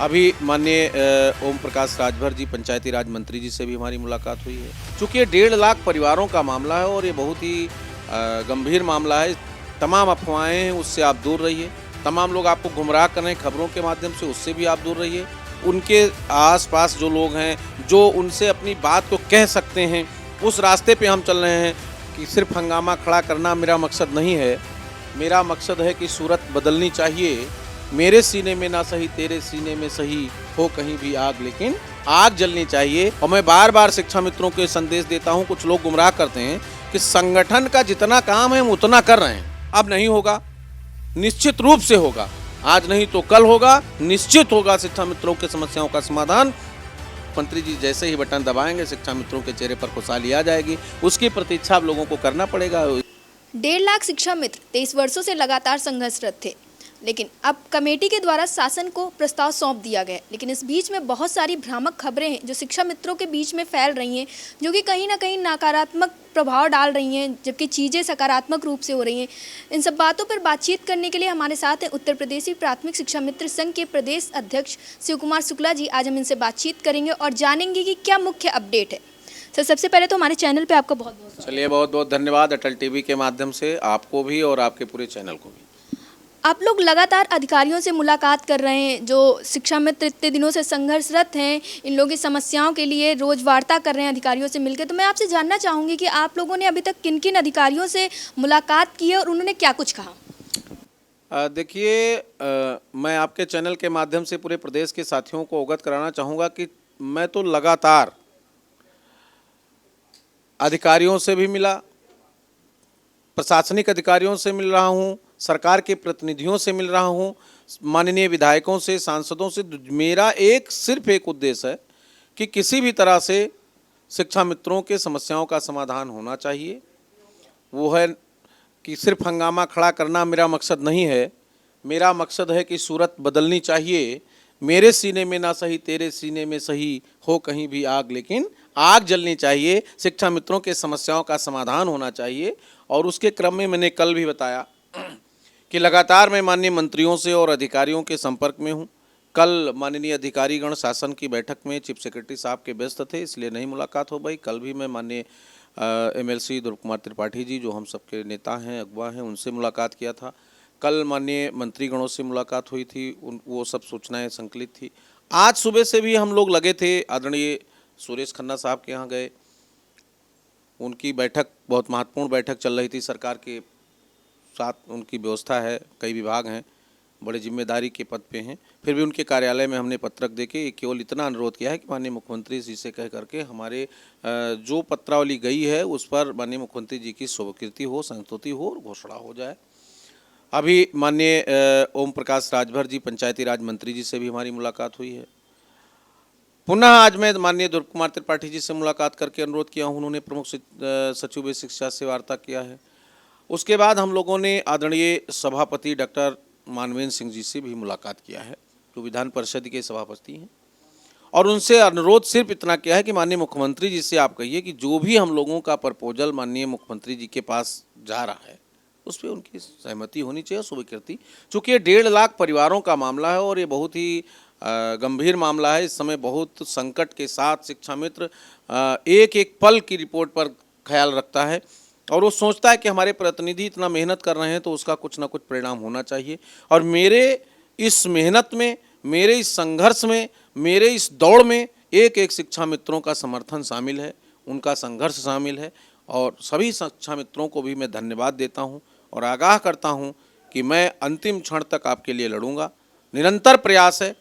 अभी माननीय ओम प्रकाश राजभर जी पंचायती राज मंत्री जी से भी हमारी मुलाकात हुई है। चूँकि ये 1.5 लाख परिवारों का मामला है और ये बहुत ही गंभीर मामला है। तमाम अफवाहें हैं उससे आप दूर रहिए। तमाम लोग आपको गुमराह कर रहे हैं खबरों के माध्यम से, उससे भी आप दूर रहिए। उनके आसपास जो लोग हैं जो उनसे अपनी बात को कह सकते हैं, उस रास्ते पे हम चल रहे हैं कि सिर्फ हंगामा खड़ा करना मेरा मकसद नहीं है। मेरा मकसद है कि सूरत बदलनी चाहिए। मेरे सीने में ना सही तेरे सीने में सही हो कहीं भी आग, लेकिन आग जलनी चाहिए। और मैं बार बार शिक्षा मित्रों को संदेश देता हूं, कुछ लोग गुमराह करते हैं कि संगठन का जितना काम है हम उतना कर रहे हैं। अब नहीं होगा, निश्चित रूप से होगा। आज नहीं तो कल होगा, निश्चित होगा शिक्षा मित्रों के समस्याओं का समाधान। मंत्री जी जैसे ही बटन दबाएंगे शिक्षा मित्रों के चेहरे पर खुशहाली आ जाएगी। उसकी प्रतीक्षा आप लोगों को करना पड़ेगा। 1.5 लाख शिक्षा मित्र 23 वर्षों से लगातार संघर्षरत थे, लेकिन अब कमेटी के द्वारा शासन को प्रस्ताव सौंप दिया गया। लेकिन इस बीच में बहुत सारी भ्रामक खबरें हैं जो शिक्षा मित्रों के बीच में फैल रही हैं, जो कि कहीं ना कहीं नकारात्मक प्रभाव डाल रही हैं, जबकि चीज़ें सकारात्मक रूप से हो रही हैं। इन सब बातों पर बातचीत करने के लिए हमारे साथ हैं उत्तर प्रदेशी प्राथमिक शिक्षा मित्र संघ के प्रदेश अध्यक्ष शिव कुमार शुक्ला जी। आज हम इनसे बातचीत करेंगे और जानेंगे कि क्या मुख्य अपडेट है। सर, सबसे पहले तो हमारे चैनल पे आपका बहुत बहुत चलिए, बहुत बहुत धन्यवाद अटल टीवी के माध्यम से आपको भी और आपके पूरे चैनल को भी। आप लोग लगातार अधिकारियों से मुलाकात कर रहे हैं, जो शिक्षा मित्र इतने दिनों से संघर्षरत हैं, इन लोगों की समस्याओं के लिए रोज वार्ता कर रहे हैं अधिकारियों से मिलकर। तो मैं आपसे जानना चाहूँगी कि आप लोगों ने अभी तक किन किन अधिकारियों से मुलाकात की है और उन्होंने क्या कुछ कहा? देखिए, मैं आपके चैनल के माध्यम से पूरे प्रदेश के साथियों को अवगत कराना चाहूँगा कि मैं तो लगातार अधिकारियों से भी मिला, प्रशासनिक अधिकारियों से मिल रहा हूँ, सरकार के प्रतिनिधियों से मिल रहा हूँ, माननीय विधायकों से, सांसदों से। मेरा सिर्फ एक उद्देश्य है कि किसी भी तरह से शिक्षा मित्रों के समस्याओं का समाधान होना चाहिए। वो है कि सिर्फ हंगामा खड़ा करना मेरा मकसद नहीं है। मेरा मकसद है कि सूरत बदलनी चाहिए। मेरे सीने में ना सही तेरे सीने में सही हो कहीं भी आग, लेकिन आग जलनी चाहिए। शिक्षा मित्रों के समस्याओं का समाधान होना चाहिए। और उसके क्रम में मैंने कल भी बताया कि लगातार मैं माननीय मंत्रियों से और अधिकारियों के संपर्क में हूं। कल माननीय अधिकारीगण शासन की बैठक में चीफ सेक्रेटरी साहब के व्यस्त थे, इसलिए नहीं मुलाकात हो पाई। कल भी मैं माननीय MLC ध्रुव कुमार त्रिपाठी जी, जो हम सबके नेता हैं, अगवा हैं, उनसे मुलाकात किया था। कल माननीय मंत्रीगणों से मुलाकात हुई थी, वो सब सूचनाएं संकलित थी। आज सुबह से भी हम लोग लगे थे, आदरणीय सुरेश खन्ना साहब के यहाँ गए। उनकी बैठक, बहुत महत्वपूर्ण बैठक चल रही थी। सरकार के साथ उनकी व्यवस्था है, कई विभाग हैं, बड़े जिम्मेदारी के पद पे हैं। फिर भी उनके कार्यालय में हमने पत्रक देके केवल इतना अनुरोध किया है कि माननीय मुख्यमंत्री जी से कह करके हमारे जो पत्रावली गई है उस पर माननीय मुख्यमंत्री जी की स्वीकृति हो, संस्तुति हो और घोषणा हो जाए। अभी माननीय ओम प्रकाश राजभर जी पंचायती राज मंत्री जी से भी हमारी मुलाकात हुई है। पुनः आज मैं माननीय ध्रुव कुमार त्रिपाठी जी से मुलाकात करके अनुरोध किया हूँ। उन्होंने प्रमुख सचिव शिक्षा से वार्ता किया है। उसके बाद हम लोगों ने आदरणीय सभापति डॉक्टर मानवेंद्र सिंह जी से भी मुलाकात किया है, जो विधान परिषद के सभापति हैं। और उनसे अनुरोध सिर्फ इतना किया है कि माननीय मुख्यमंत्री जी से आप कहिए कि जो भी हम लोगों का प्रपोजल माननीय मुख्यमंत्री जी के पास जा रहा है उस पर उनकी सहमति होनी चाहिए, स्वीकृति। चूँकि ये 1.5 लाख परिवारों का मामला है और ये बहुत ही गंभीर मामला है। इस समय बहुत संकट के साथ शिक्षा मित्र एक एक पल की रिपोर्ट पर ख्याल रखता है और वो सोचता है कि हमारे प्रतिनिधि इतना मेहनत कर रहे हैं तो उसका कुछ ना कुछ परिणाम होना चाहिए। और मेरे इस मेहनत में, मेरे इस संघर्ष में, मेरे इस दौड़ में एक एक शिक्षा मित्रों का समर्थन शामिल है, उनका संघर्ष शामिल है। और सभी शिक्षा मित्रों को भी मैं धन्यवाद देता हूं और आगाह करता हूं कि मैं अंतिम क्षण तक आपके लिए लड़ूंगा। निरंतर प्रयास है।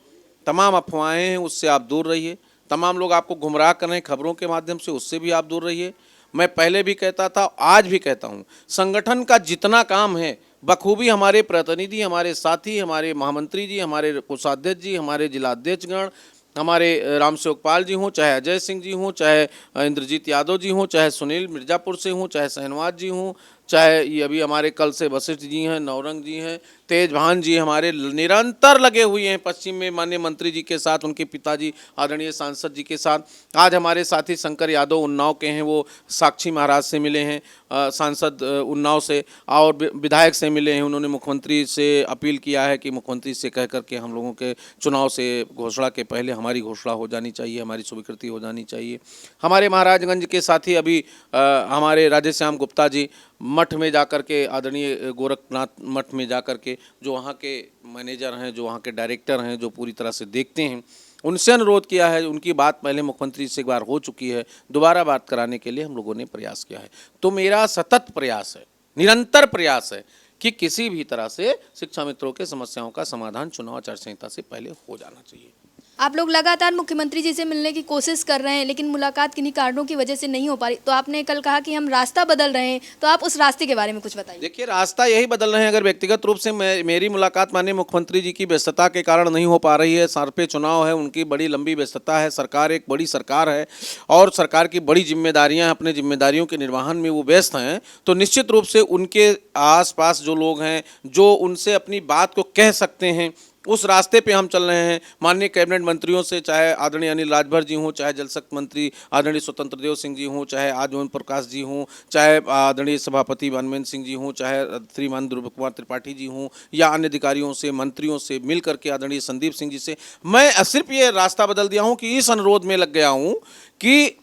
तमाम अफवाहें हैं उससे आप दूर रहिए। तमाम लोग आपको गुमराह कर रहे हैं खबरों के माध्यम से, उससे भी आप दूर रहिए। मैं पहले भी कहता था, आज भी कहता हूं, संगठन का जितना काम है बखूबी हमारे प्रतिनिधि, हमारे साथी, हमारे महामंत्री जी, हमारे कोषाध्यक्ष जी, हमारे जिलाध्यक्षगण, हमारे रामसेवक पाल जी हों, चाहे अजय सिंह जी हों, चाहे इंद्रजीत यादव जी हों, चाहे सुनील मिर्ज़ापुर से हों, चाहे शहनवाज जी हों, चाहे ये अभी हमारे कल से वशिष्ठ जी हैं, नौरंग जी हैं, तेज भान जी हमारे निरंतर लगे हुए हैं पश्चिम में माननीय मंत्री जी के साथ, उनके पिताजी आदरणीय सांसद जी के साथ। आज हमारे साथी शंकर यादव उन्नाव के हैं, वो साक्षी महाराज से मिले हैं। सांसद उन्नाव से और विधायक से मिले हैं। उन्होंने मुख्यमंत्री से अपील किया है कि मुख्यमंत्री से कह करके हम लोगों के चुनाव से घोषणा के पहले हमारी घोषणा हो जानी चाहिए, हमारी स्वीकृति हो जानी चाहिए। हमारे महाराजगंज के साथी अभी हमारे राधेश्याम गुप्ता जी मठ में जाकर के, आदरणीय गोरखनाथ मठ में जाकर के, जो वहाँ के मैनेजर हैं, जो वहाँ के डायरेक्टर हैं, जो पूरी तरह से देखते हैं, उनसे अनुरोध किया है। उनकी बात पहले मुख्यमंत्री से एक बार हो चुकी है, दोबारा बात कराने के लिए हम लोगों ने प्रयास किया है। तो मेरा सतत प्रयास है, निरंतर प्रयास है कि किसी भी तरह से शिक्षा मित्रों के समस्याओं का समाधान चुनाव आचार संहिता से पहले हो जाना चाहिए। आप लोग लगातार मुख्यमंत्री जी से मिलने की कोशिश कर रहे हैं, लेकिन मुलाकात किन्हीं कारणों की वजह से नहीं हो पा रही। तो आपने कल कहा कि हम रास्ता बदल रहे हैं, तो आप उस रास्ते के बारे में कुछ बताइए। देखिए, रास्ता यही बदल रहे हैं। अगर व्यक्तिगत रूप से मेरी मुलाकात माननीय मुख्यमंत्री जी की व्यस्तता के कारण नहीं हो पा रही है, सर पे चुनाव है, उनकी बड़ी लंबी व्यस्तता है, सरकार एक बड़ी सरकार है और सरकार की बड़ी जिम्मेदारियां हैं, अपने जिम्मेदारियों के निर्वहन में वो व्यस्त हैं, तो निश्चित रूप से उनके आसपास जो लोग हैं, जो उनसे अपनी बात को कह सकते हैं, उस रास्ते पे हम चल रहे हैं। माननीय कैबिनेट मंत्रियों से, चाहे आदरणीय अनिल राजभर जी हों, चाहे जल शक्ति मंत्री आदरणीय स्वतंत्र देव सिंह जी हों, चाहे आज ओम प्रकाश जी हों, चाहे आदरणीय सभापति वनमेन सिंह जी हों, चाहे श्रीमान ध्रुव कुमार त्रिपाठी जी हों, या अन्य अधिकारियों से, मंत्रियों से मिल करके आदरणीय संदीप सिंह जी से, मैं सिर्फ ये रास्ता बदल दिया हूँ कि इस अनुरोध में लग गया हूँ कि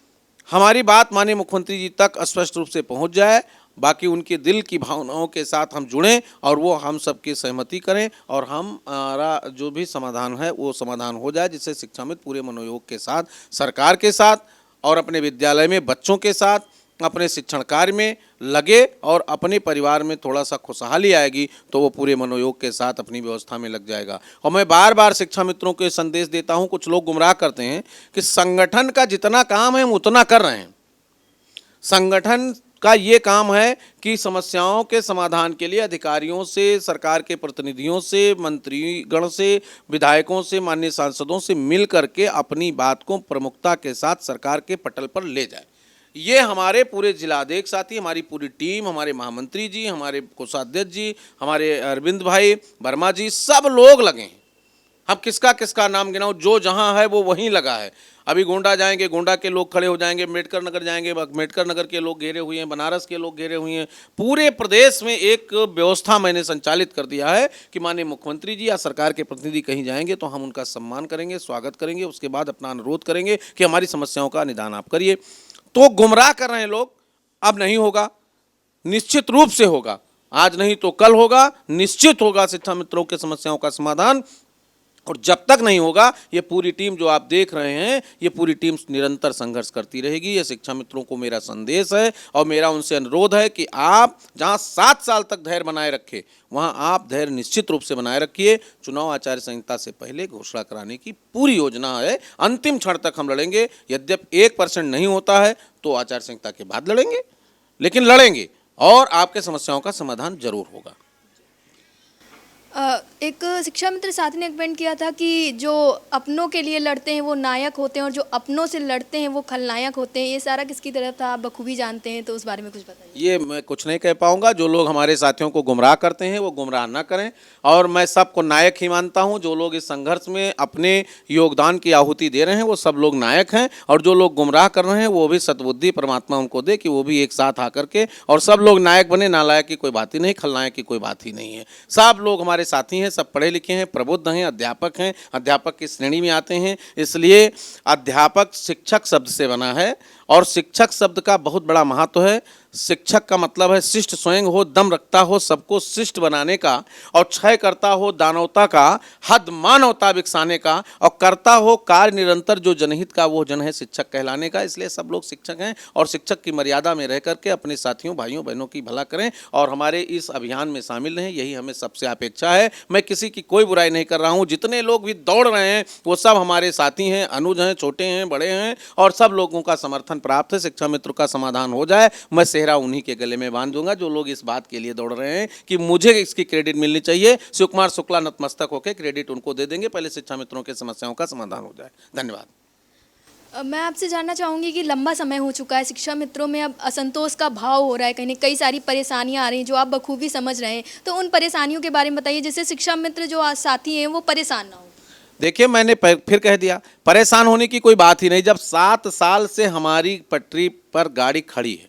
हमारी बात माननीय मुख्यमंत्री जी तक स्पष्ट रूप से पहुँच जाए, बाकी उनके दिल की भावनाओं के साथ हम जुड़ें और वो हम सबकी सहमति करें और हमारा जो भी समाधान है वो समाधान हो जाए, जिससे शिक्षा मित्र पूरे मनोयोग के साथ, सरकार के साथ और अपने विद्यालय में बच्चों के साथ, अपने शिक्षण कार्य में लगे और अपने परिवार में थोड़ा सा खुशहाली आएगी तो वो पूरे मनोयोग के साथ अपनी व्यवस्था में लग जाएगा। और मैं बार बार शिक्षा मित्रों को संदेश देता हूँ, कुछ लोग गुमराह करते हैं कि संगठन का जितना काम है हम उतना कर रहे हैं। संगठन का ये काम है कि समस्याओं के समाधान के लिए अधिकारियों से, सरकार के प्रतिनिधियों से, मंत्रीगण से, विधायकों से, माननीय सांसदों से मिल करके अपनी बात को प्रमुखता के साथ सरकार के पटल पर ले जाए। ये हमारे पूरे जिलाध्यक्ष साथी, हमारी पूरी टीम, हमारे महामंत्री जी, हमारे कोषाध्यक्ष जी, हमारे अरविंद भाई वर्मा जी, सब लोग लगे हैं। अब किसका किसका नाम गिनाऊं, जो जहां है वो वहीं लगा है। अभी गोंडा जाएंगे, गोंडा के लोग खड़े हो जाएंगे, अम्बेडकर नगर जाएंगे, अम्बेडकर नगर के लोग घेरे हुए हैं, बनारस के लोग घेरे हुए हैं। पूरे प्रदेश में एक व्यवस्था मैंने संचालित कर दिया है कि माननीय मुख्यमंत्री जी या सरकार के प्रतिनिधि कहीं जाएंगे तो हम उनका सम्मान करेंगे, स्वागत करेंगे, उसके बाद अपना अनुरोध करेंगे कि हमारी समस्याओं का निदान आप करिए। तो गुमराह कर रहे हैं लोग, अब नहीं होगा, निश्चित रूप से होगा, आज नहीं तो कल होगा, निश्चित होगा शिक्षा मित्रों के समस्याओं का समाधान। और जब तक नहीं होगा, ये पूरी टीम जो आप देख रहे हैं, ये पूरी टीम निरंतर संघर्ष करती रहेगी। ये शिक्षा मित्रों को मेरा संदेश है और मेरा उनसे अनुरोध है कि आप जहां 7 साल तक धैर्य बनाए रखे, वहां आप धैर्य निश्चित रूप से बनाए रखिए। चुनाव आचार संहिता से पहले घोषणा कराने की पूरी योजना है, अंतिम क्षण तक हम लड़ेंगे। यद्यपि 1% नहीं होता है तो आचार संहिता के बाद लड़ेंगे, लेकिन लड़ेंगे और आपके समस्याओं का समाधान जरूर होगा। एक शिक्षा मित्र साथी ने कमेंट किया था कि जो अपनों के लिए लड़ते हैं वो नायक होते हैं और जो अपनों से लड़ते हैं वो खलनायक होते हैं। ये सारा किसकी तरफ था, आप बखूबी जानते हैं, तो उस बारे में कुछ बताइए। ये मैं कुछ नहीं कह पाऊंगा। जो लोग हमारे साथियों को गुमराह करते हैं वो गुमराह ना करें, और मैं सबको नायक ही मानता हूं। जो लोग इस संघर्ष में अपने योगदान की आहुति दे रहे हैं वो सब लोग नायक हैं, और जो लोग गुमराह कर रहे हैं वो भी सद्बुद्धि परमात्मा उनको दे कि वो भी एक साथ आकर के और सब लोग नायक बने। नालायक की कोई बात ही नहीं, खलनायक की कोई बात ही नहीं है। सब लोग हमारे साथी हैं, सब पढ़े लिखे हैं, प्रबुद्ध हैं, अध्यापक हैं, अध्यापक की श्रेणी में आते हैं। इसलिए अध्यापक शिक्षक शब्द से बना है और शिक्षक शब्द का बहुत बड़ा महत्व है। शिक्षक का मतलब है शिष्ट स्वयं हो, दम रखता हो सबको शिष्ट बनाने का, और क्षय करता हो दानवता का, हद मानवता विकसाने का, और करता हो कार्य निरंतर जो जनहित का, वो जन है शिक्षक कहलाने का। इसलिए सब लोग शिक्षक हैं और शिक्षक की मर्यादा में रह करके अपने साथियों, भाइयों, बहनों की भला करें और हमारे इस अभियान में शामिल रहें, यही हमें सबसे अपेक्षा है। मैं किसी की कोई बुराई नहीं कर रहा हूँ। जितने लोग भी दौड़ रहे हैं वो सब हमारे साथी हैं, अनुज हैं, छोटे हैं, बड़े हैं, और सब लोगों का समर्थन प्राप्त है। शिक्षा मित्र का समाधान हो जाए, मैं सेहरा उन्हीं के गले में बांध दूंगा जो लोग इस बात के लिए दौड़ रहे हैं कि मुझे इसकी क्रेडिट मिलनी चाहिए। शिव कुमार शुक्ला नतमस्तक होकर क्रेडिट उनको दे देंगे, पहले शिक्षा मित्रों के समस्याओं का समाधान हो जाए। धन्यवाद। मैं आपसे जानना चाहूँगी कि लंबा समय हो चुका है, शिक्षा मित्रों में अब असंतोष का भाव हो रहा है, कहीं कई सारी परेशानियां आ रही हैं जो आप बखूबी समझ रहे हैं, तो उन परेशानियों के बारे में बताइए जिससे शिक्षा मित्र जो आज साथी हैं वो परेशान ना हो। देखिए, मैंने फिर कह दिया, परेशान होने की कोई बात ही नहीं। जब 7 साल से हमारी पटरी पर गाड़ी खड़ी है,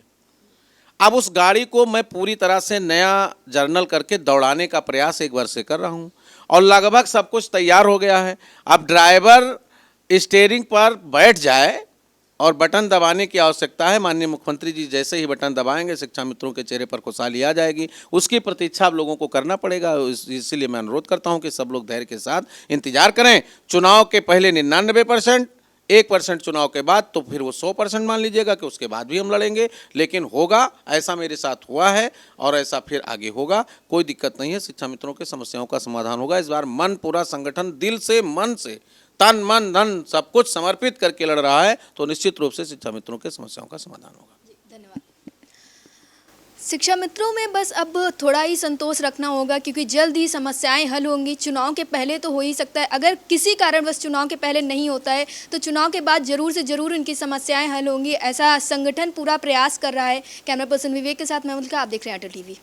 अब उस गाड़ी को मैं पूरी तरह से नया जर्नल करके दौड़ाने का प्रयास एक वर्ष से कर रहा हूँ और लगभग सब कुछ तैयार हो गया है। अब ड्राइवर स्टीयरिंग पर बैठ जाए और बटन दबाने की आवश्यकता है। माननीय मुख्यमंत्री जी जैसे ही बटन दबाएंगे शिक्षा मित्रों के चेहरे पर खुशहाली आ जाएगी। उसकी प्रतीक्षा आप लोगों को करना पड़ेगा। इसीलिए मैं अनुरोध करता हूं कि सब लोग धैर्य के साथ इंतजार करें। चुनाव के पहले 99%, 1% चुनाव के बाद तो फिर वो 100% मान लीजिएगा कि उसके बाद भी हम लड़ेंगे, लेकिन होगा। ऐसा मेरे साथ हुआ है और ऐसा फिर आगे होगा। कोई दिक्कत नहीं है, शिक्षा मित्रों के समस्याओं का समाधान होगा। इस बार मन पूरा संगठन दिल से, मन से, तन मन धन सब कुछ समर्पित करके लड़ रहा है, तो निश्चित रूप से शिक्षा मित्रों के समस्याओं का समाधान होगा। धन्यवाद। शिक्षा मित्रों में बस अब थोड़ा ही संतोष रखना होगा, क्योंकि जल्द ही समस्याएं हल होंगी। चुनाव के पहले तो हो ही सकता है, अगर किसी कारणवश चुनाव के पहले नहीं होता है तो चुनाव के बाद जरूर से जरूर इनकी समस्याएं हल होंगी। ऐसा संगठन पूरा प्रयास कर रहा है। कैमरा पर्सन विवेक के साथ मैं मुल्का, आप देख रहे हैं अटल टीवी।